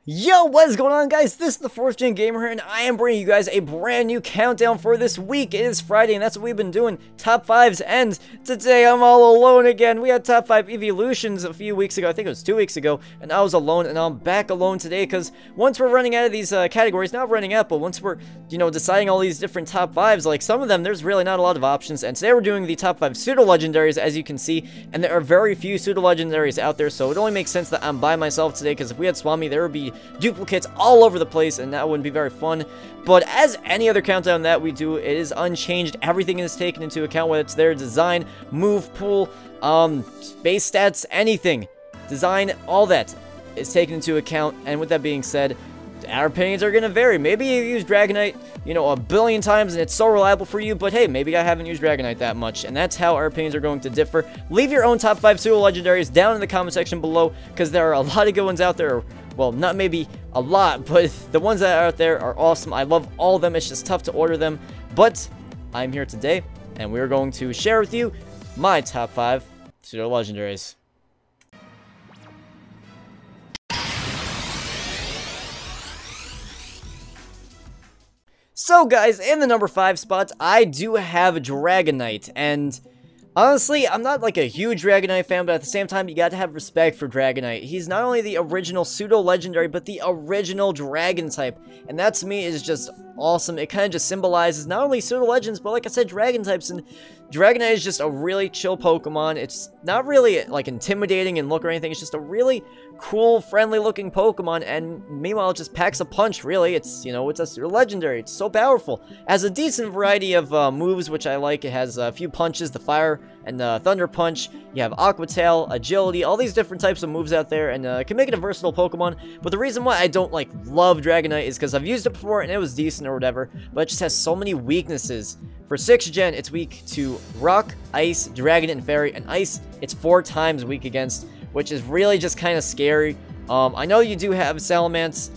Yo, what is going on, guys? This is the 4thGenGamer here, and I am bringing you guys a brand new countdown for this week. It is Friday, and that's what we've been doing, top 5s, and today I'm all alone again. We had top 5 evolutions a few weeks ago, I think it was 2 weeks ago, and I was alone, and I'm back alone today, because once we're running out of these categories, not running out, but once we're, deciding all these different top 5s, like some of them, there's really not a lot of options, and today we're doing the top 5 pseudo-legendaries, as you can see, and there are very few pseudo-legendaries out there, so it only makes sense that I'm by myself today, because if we had Swami, there would be duplicates all over the place, and that wouldn't be very fun. But as any other countdown that we do, it is unchanged. Everything is taken into account, whether it's their design, move pool, base stats, anything. Design, all that is taken into account, and with that being said, our opinions are going to vary. Maybe you use Dragonite, a billion times and it's so reliable for you, but hey, maybe I haven't used Dragonite that much, and that's how our opinions are going to differ. Leave your own top 5 pseudo-legendaries down in the comment section below, because there are a lot of good ones out there. Well, not maybe a lot, but the ones that are out there are awesome. I love all of them. It's just tough to order them, but I'm here today, and we're going to share with you my top 5 pseudo-legendaries. So guys, in the number 5 spot, I do have Dragonite, and honestly, I'm not like a huge Dragonite fan, but at the same time, you gotta have respect for Dragonite. He's not only the original pseudo-legendary, but the original dragon type, and that to me is just awesome. It kind of just symbolizes not only pseudo-legends, but like I said, dragon types, and Dragonite is just a really chill Pokemon. It's not really like intimidating in look or anything. It's just a really cool, friendly looking Pokemon, and meanwhile it just packs a punch. Really, it's it's a legendary. It's so powerful. It has a decent variety of moves, which I like. It has a few punches, the fire and the thunder punch. You have Aqua Tail, agility, all these different types of moves out there, and it can make it a versatile Pokemon. But the reason why I don't love Dragonite is because I've used it before and it was decent or whatever, but it just has so many weaknesses. For 6th gen, it's weak to Rock, Ice, Dragon, and Fairy, and Ice, it's 4 times weak against, which is really just kind of scary. I know you do have Salamence,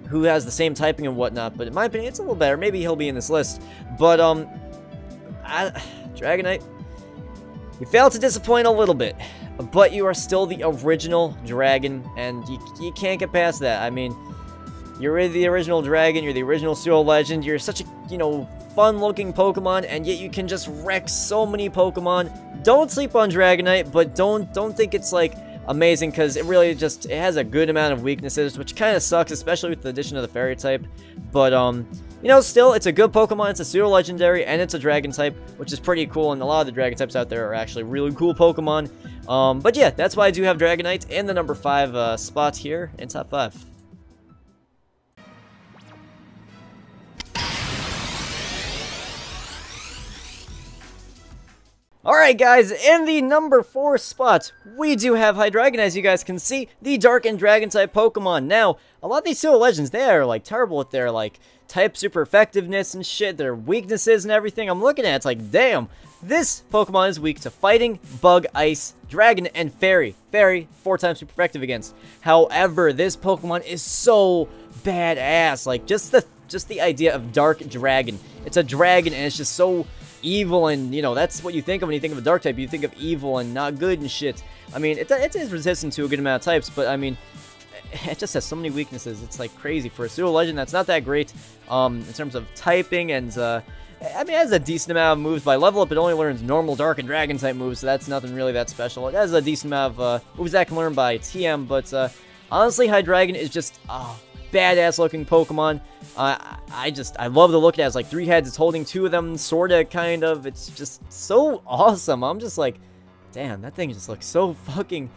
who has the same typing and whatnot, but in my opinion, it's a little better. Maybe he'll be in this list, but, Dragonite, you failed to disappoint a little bit, but you are still the original dragon, and you can't get past that. I mean, you're the original dragon, you're the original pseudo-legend, you're such a, fun-looking Pokemon, and yet you can just wreck so many Pokemon. Don't sleep on Dragonite, but don't think it's, amazing, because it really just, it has a good amount of weaknesses, which kind of sucks, especially with the addition of the Fairy type. But, still, it's a good Pokemon, it's a pseudo-legendary, and it's a Dragon type, which is pretty cool, and a lot of the Dragon types out there are actually really cool Pokemon. But yeah, that's why I do have Dragonite in the number 5 spot here in top 5. Alright guys, in the number 4 spot, we do have Hydreigon, as you guys can see, the Dark and Dragon type Pokemon. Now, a lot of these pseudo-legends, they are terrible with their type super effectiveness and shit, their weaknesses and everything. I'm looking at it, it's damn, this Pokemon is weak to Fighting, Bug, Ice, Dragon, and Fairy. Fairy, 4 times super effective against. However, this Pokemon is so badass, just the idea of Dark Dragon. It's a dragon and it's just so evil, and that's what you think of when you think of a dark type. You think of evil and not good and shit. I mean, it is resistant to a good amount of types, but I mean, it just has so many weaknesses. It's crazy for a pseudo-legend that's not that great in terms of typing, and I mean, it has a decent amount of moves. By level up, it only learns normal Dark and Dragon type moves, so that's nothing really that special. It has a decent amount of moves that can learn by TM, but honestly, Hydreigon is just badass looking Pokemon. I love the look. It has 3 heads. It's holding 2 of them, sorta, kind of. It's just so awesome. I'm just damn, that thing just looks so fucking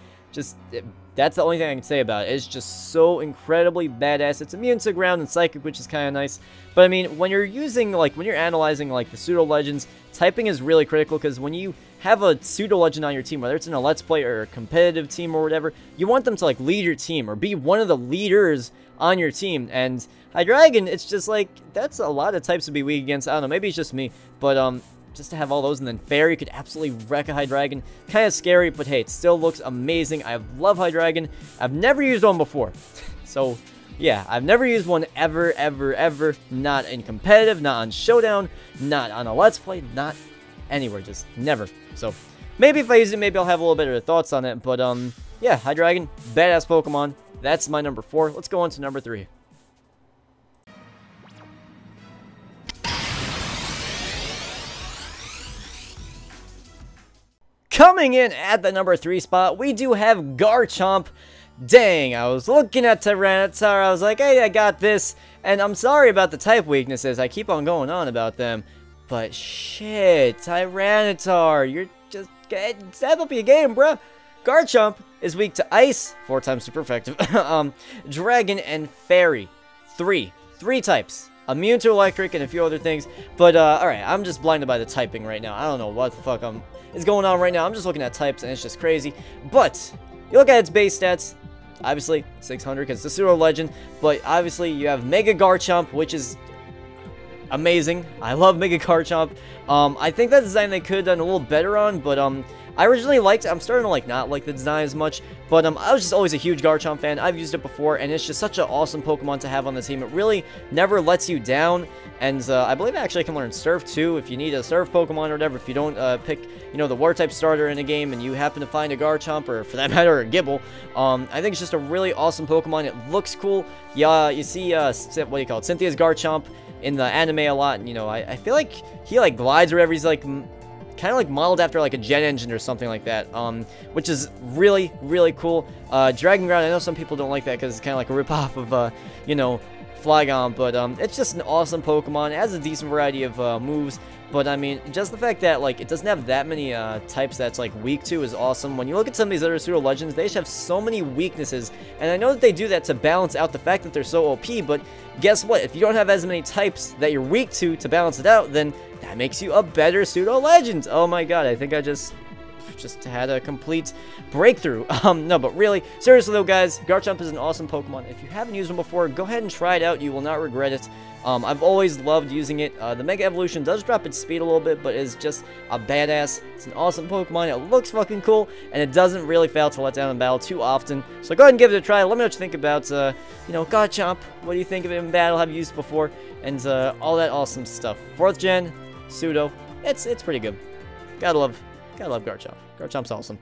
that's the only thing I can say about it. It's just so incredibly badass. It's immune to ground and psychic, which is kind of nice. But I mean, when you're using, when you're analyzing, the pseudo-legends, typing is really critical, because when you have a pseudo-legend on your team, whether it's in a Let's Play or a competitive team or whatever, you want them to, lead your team or be one of the leaders on your team. And Hydreigon, it's just that's a lot of types to be weak against. I don't know, maybe it's just me, but just to have all those, and then Fairy could absolutely wreck a Hydreigon. Kind of scary, but hey, it still looks amazing. I love Hydreigon. I've never used one before, so yeah, I've never used one ever, ever. Not in competitive, not on Showdown, not on a Let's Play, not anywhere, just never. So maybe if I use it, maybe I'll have a little bit of thoughts on it, but yeah, Hydreigon, badass Pokemon. that's my number 4. Let's go on to number 3. Coming in at the number 3 spot, we do have Garchomp. Dang, I was looking at Tyranitar, I was like, hey, I got this, and I'm sorry about the type weaknesses, I keep on going on about them, but shit, Tyranitar, you're just, step up your game, bruh. Garchomp is weak to Ice, 4 times super effective, Dragon, and Fairy, 3 types. Immune to Electric and a few other things, but alright, I'm just blinded by the typing right now. I don't know what the fuck is going on right now. I'm just looking at types and it's just crazy. But you look at its base stats, obviously 600 because it's a pseudo legend, but obviously you have Mega Garchomp, which is amazing. I love Mega Garchomp. I think that design they could have done a little better on, but I originally liked it. I'm starting to like not like the design as much, but I was just always a huge Garchomp fan. I've used it before, and it's just such an awesome Pokemon to have on the team. It really never lets you down, and I believe it actually can learn Surf too if you need a Surf Pokemon or whatever. If you don't pick, you know, the War type starter in a game, and you happen to find a Garchomp or for that matter a Gibble, I think it's just a really awesome Pokemon. It looks cool. Yeah, you see what do you call it, Cynthia's Garchomp in the anime a lot, and you know, I feel like he like glides wherever he's like kind of like modeled after like a jet engine or something like that, which is really, really cool. Dragon Ground, I know some people don't like that because it's kind of like a ripoff of, you know, Flygon, but it's just an awesome Pokemon. It has a decent variety of moves, but I mean, just the fact that like it doesn't have that many types that's like weak to is awesome. When you look at some of these other pseudo legends, they just have so many weaknesses, and I know that they do that to balance out the fact that they're so OP, but guess what? If you don't have as many types that you're weak to balance it out, then that makes you a better pseudo legend. Oh my god, I think I just had a complete breakthrough. No, but really, seriously though, guys, Garchomp is an awesome Pokemon. If you haven't used one before, go ahead and try it out. You will not regret it. I've always loved using it. The Mega Evolution does drop its speed a little bit, but it's just a badass. It's an awesome Pokemon. It looks fucking cool, and it doesn't really fail to let down in battle too often. So go ahead and give it a try. Let me know what you think about, you know, Garchomp. What do you think of it in battle? Have you used it before? And all that awesome stuff. 4th gen, Pseudo. It's pretty good. Gotta love Garchomp. Garchomp's awesome.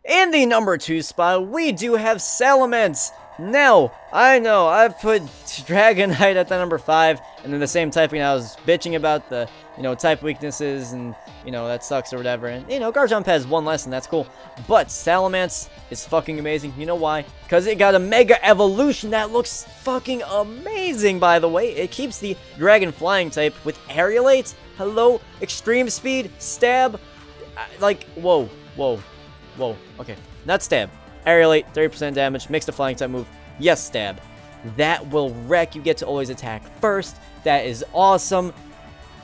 In the number 2 spot, we do have Salamence. Now, I know, I've put Dragonite at the number 5, and then the same typing I was bitching about the, you know, type weaknesses, and, you know, that sucks or whatever, and, you know, Garchomp has 1 less, and that's cool, but Salamence is fucking amazing. You know why? Because it got a Mega Evolution that looks fucking amazing, by the way. It keeps the Dragon Flying type with Aerialate, hello, Extreme Speed, Stab, like, whoa, okay, not Stab. Aerialate, 30% damage, makes the flying type move. Yes, Stab. That will wreck. You get to always attack first. That is awesome.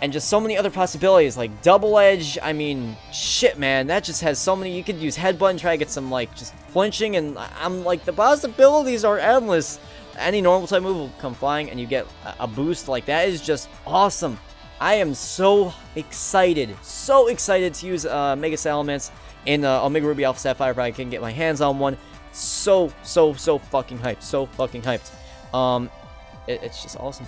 And just so many other possibilities, like Double Edge. I mean, shit, man. That just has so many. You could use Headbutt and try to get some, like, just flinching. And I'm like, the possibilities are endless. Any normal type move will come flying, and you get a boost. Like, that is just awesome. I am so excited to use Mega Salamence in Omega Ruby Alpha Sapphire if I can get my hands on one. So fucking hyped. So fucking hyped. It's just awesome.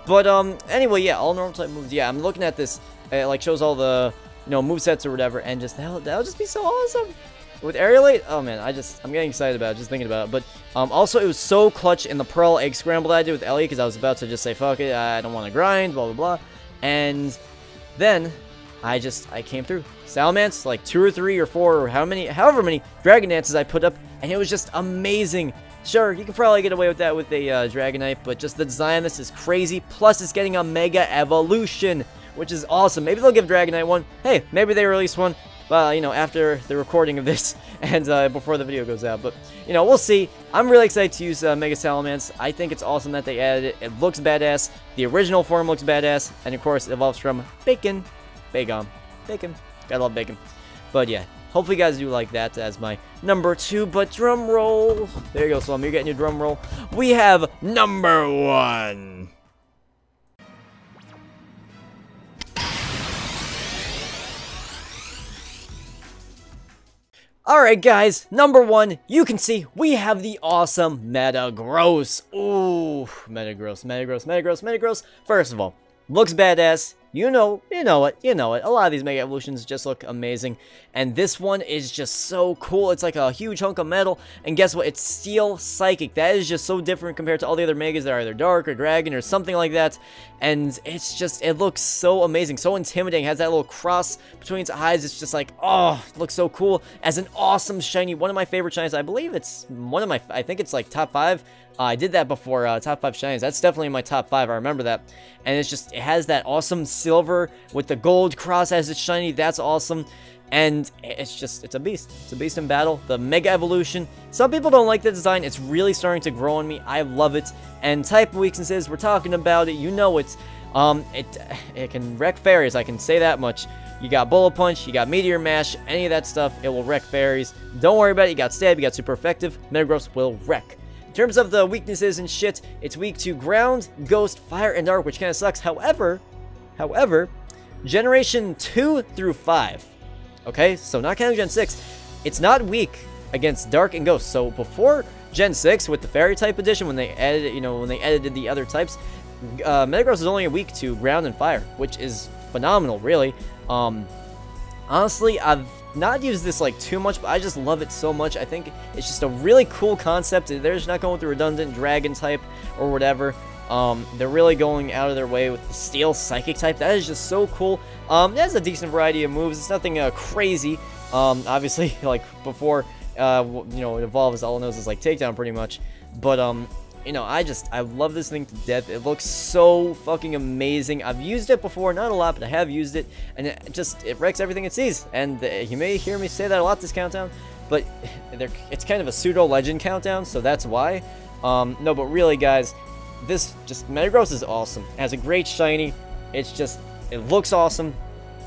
But anyway, yeah, all normal type moves. Yeah, I'm looking at this. It like shows all the, you know, movesets or whatever, and just that'll just be so awesome. With Aerialate, oh man, I'm getting excited about it, just thinking about it. But also, it was so clutch in the Pearl Egg Scramble that I did with Ellie, because I was about to just say, fuck it, I don't want to grind, blah, blah, blah. And then I came through. Salamence, like 2 or 3 or 4 or however many Dragon Dances I put up, and it was just amazing. Sure, you could probably get away with that with a Dragonite, but just the design of this is crazy. Plus, it's getting a Mega Evolution, which is awesome. Maybe they'll give Dragonite one. Hey, maybe they release one, you know, after the recording of this and before the video goes out. But, you know, we'll see. I'm really excited to use Mega Salamence. I think it's awesome that they added it. It looks badass. The original form looks badass. And, of course, it evolves from Bacon. Bacon. Gotta love Bacon. But, yeah. Hopefully you guys do like that as my number 2, but drum roll. There you go, Slum. You're getting your drum roll. We have number 1. Alright guys, number 1, you can see we have the awesome Metagross. Ooh, Metagross. First of all, looks badass. You know it. A lot of these Mega Evolutions just look amazing. And this one is just so cool. It's like a huge hunk of metal. And guess what? It's Steel Psychic. That is just so different compared to all the other Megas that are either Dark or Dragon or something like that. And it's just, it looks so amazing. So intimidating. It has that little cross between its eyes. It's just like, oh, it looks so cool. As an awesome shiny. One of my favorite shinies. I believe it's one of my, I think it's like top 5. I did that before, top 5 shinies. That's definitely in my top 5. I remember that. And it's just, it has that awesome silver with the gold cross as its shiny. That's awesome. And it's just, it's a beast. It's a beast in battle. The Mega Evolution. Some people don't like the design. It's really starting to grow on me. I love it. And type weaknesses, we're talking about it. You know it's, it can wreck fairies. I can say that much. You got Bullet Punch, you got Meteor Mash, any of that stuff, it will wreck fairies. Don't worry about it. You got Stab, you got Super Effective. Metagross will wreck. In terms of the weaknesses and shit, it's weak to Ground, Ghost, Fire, and Dark, which kind of sucks. However, Generation 2 through 5, okay, so not counting Gen 6, it's not weak against Dark and Ghost. So before Gen 6, with the Fairy type edition, when they edited, when they edited the other types, Metagross is only weak to Ground and Fire, which is phenomenal, really. Honestly, I've not used this like too much, but I just love it so much. I think it's just a really cool concept. They're just not going with the redundant dragon type or whatever. They're really going out of their way with the Steel Psychic type. That is just so cool. It has a decent variety of moves. It's nothing crazy. Obviously, like before, it evolves, all it knows is like takedown pretty much. But I love this thing to death. It looks so fucking amazing. I've used it before, not a lot, but I have used it, and it wrecks everything it sees. And you may hear me say that a lot this countdown, but it's kind of a pseudo legend countdown, so that's why. No, but really, guys, this Metagross is awesome. It has a great shiny. It looks awesome.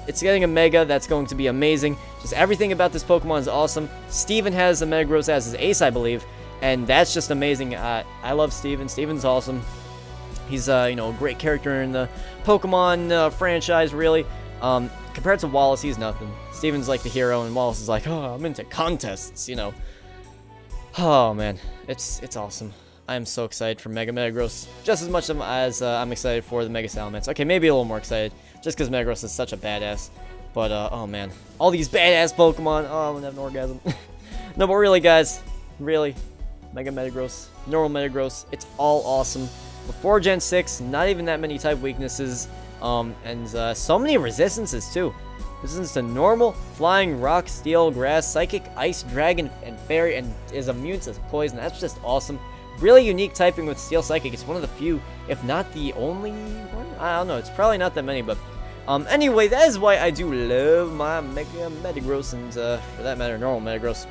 It's getting a Mega. That's going to be amazing. Just everything about this Pokemon is awesome. Steven has a Metagross as his ace, I believe. And that's just amazing. I love Steven. Steven's awesome. He's, a great character in the Pokemon franchise, really. Compared to Wallace, he's nothing. Steven's like the hero, and Wallace is like, oh, I'm into contests, Oh, man. It's awesome. I am so excited for Mega Metagross. Just as much as I'm excited for the Mega Salamence. Okay, maybe a little more excited. Just because Metagross is such a badass. But, oh, man. All these badass Pokemon. Oh, I'm gonna have an orgasm. No, but really, guys. Really. Mega Metagross, normal Metagross, it's all awesome. Before Gen 6, not even that many type weaknesses, and so many resistances too. Resistance to normal, flying, rock, steel, grass, psychic, ice, dragon, and fairy, and is immune to poison. That's just awesome. Really unique typing with Steel Psychic. It's one of the few, if not the only one. I don't know, it's probably not that many, but anyway, that is why I do love my Mega Metagross, and for that matter, normal Metagross.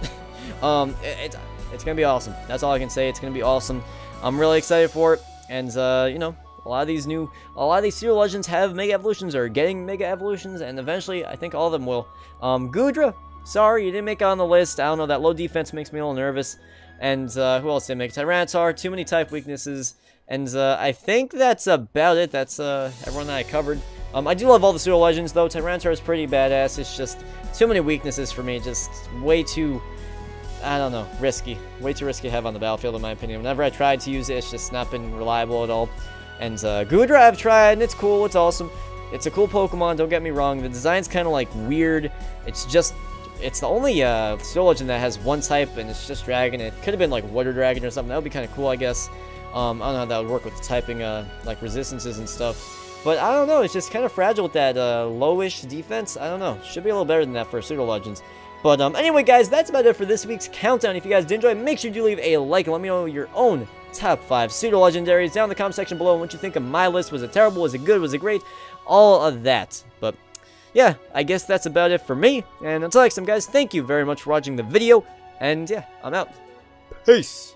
It's going to be awesome. That's all I can say. It's going to be awesome. I'm really excited for it. And, a lot of these Pseudo Legends have Mega Evolutions or are getting Mega Evolutions. And eventually, I think all of them will. Goodra, sorry, you didn't make it on the list. I don't know, that low defense makes me a little nervous. And, who else didn't make it? Tyranitar, too many type weaknesses. And, I think that's about it. That's, everyone that I covered. I do love all the Pseudo Legends, though. Tyranitar is pretty badass. It's just too many weaknesses for me. Just way too... I don't know, risky. Way too risky to have on the battlefield, in my opinion. Whenever I tried to use it, it's just not been reliable at all. And Goodra I've tried, and it's cool, it's awesome. It's a cool Pokemon, don't get me wrong. The design's kind of like weird. It's the only Pseudo Legend that has one type, and it's just Dragon. It could have been like Water Dragon or something. That would be kind of cool, I guess. I don't know how that would work with the typing, like resistances and stuff. But I don't know, it's just kind of fragile with that lowish defense. I don't know, should be a little better than that for Pseudo Legends. But anyway, guys, that's about it for this week's countdown. If you guys did enjoy, make sure you leave a like and let me know your own top 5 Pseudo Legendaries down in the comment section below. And what you think of my list. Was it terrible? Was it good? Was it great? All of that. But yeah, I guess that's about it for me. And until next time, guys, thank you very much for watching the video. And yeah, I'm out. Peace.